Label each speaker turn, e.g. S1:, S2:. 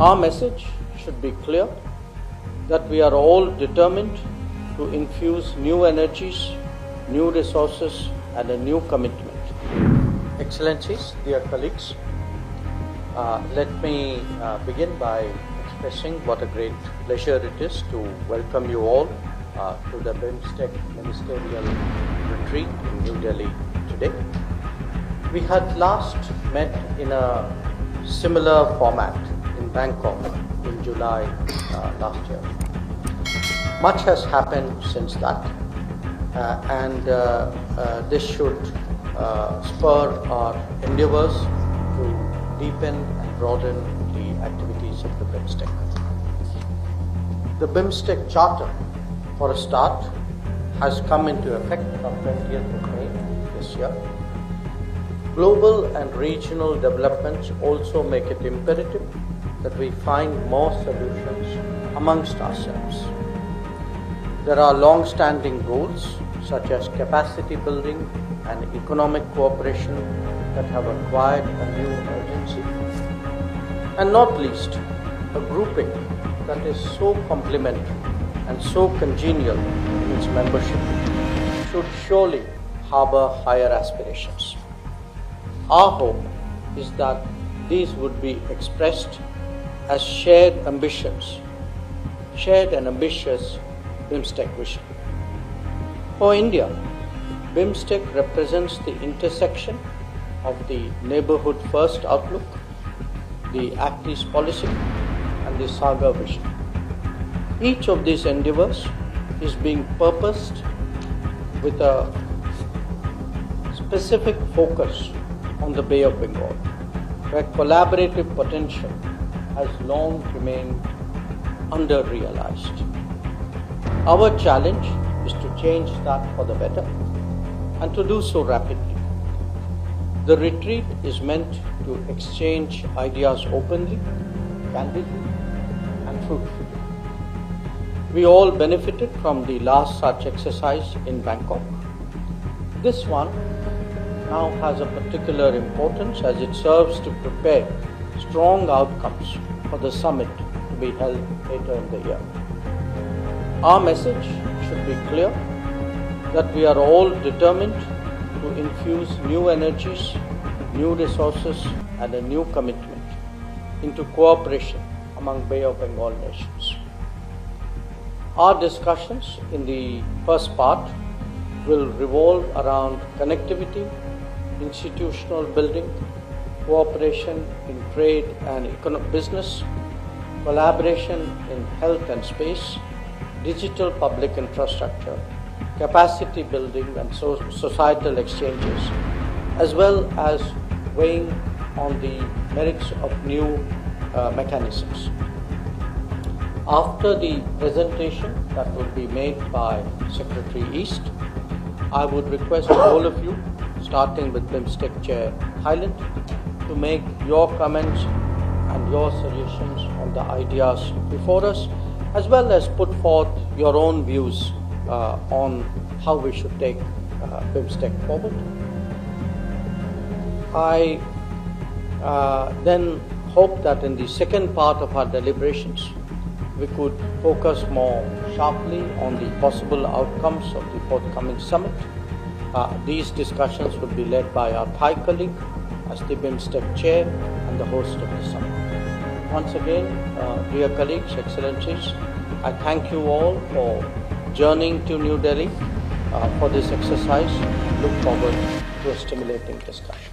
S1: Our message should be clear that we are all determined to infuse new energies, new resources and a new commitment. Excellencies, dear colleagues, let me begin by expressing what a great pleasure it is to welcome you all to the BIMSTEC Ministerial Retreat in New Delhi today. We had last met in a similar format in Bangkok in July last year. Much has happened since that, and this should spur our endeavors to deepen and broaden the activities of the BIMSTEC. The BIMSTEC Charter, for a start, has come into effect on 20th of May this year. Global and regional developments also make it imperative that we find more solutions amongst ourselves. There are long-standing goals such as capacity building and economic cooperation that have acquired a new urgency. And not least, a grouping that is so complementary and so congenial in its membership should surely harbor higher aspirations. Our hope is that these would be expressed as shared and ambitious BIMSTEC vision. For India, BIMSTEC represents the intersection of the neighborhood first outlook, the Act East policy and the Saga vision. Each of these endeavors is being purposed with a specific focus on the Bay of Bengal, where collaborative potential has long remained under-realized. Our challenge is to change that for the better and to do so rapidly. The retreat is meant to exchange ideas openly, candidly and fruitfully. We all benefited from the last such exercise in Bangkok. This one now has a particular importance as it serves to prepare strong outcomes for the summit to be held later in the year. Our message should be clear that we are all determined to infuse new energies, new resources and a new commitment into cooperation among Bay of Bengal nations. Our discussions in the first part will revolve around connectivity, institutional building, cooperation in trade and business, collaboration in health and space, digital public infrastructure, capacity building and societal exchanges, as well as weighing on the merits of new mechanisms. After the presentation that will be made by Secretary East, I would request all of you, starting with BIMSTEC Chair Thailand, to make your comments and your suggestions on the ideas before us, as well as put forth your own views on how we should take BIMSTEC forward. I then hope that in the second part of our deliberations, we could focus more sharply on the possible outcomes of the forthcoming summit. These discussions will be led by our Thai colleague as the BIMSTEC Chair and the host of the summit. Once again, dear colleagues, excellencies, I thank you all for journeying to New Delhi for this exercise and look forward to a stimulating discussion.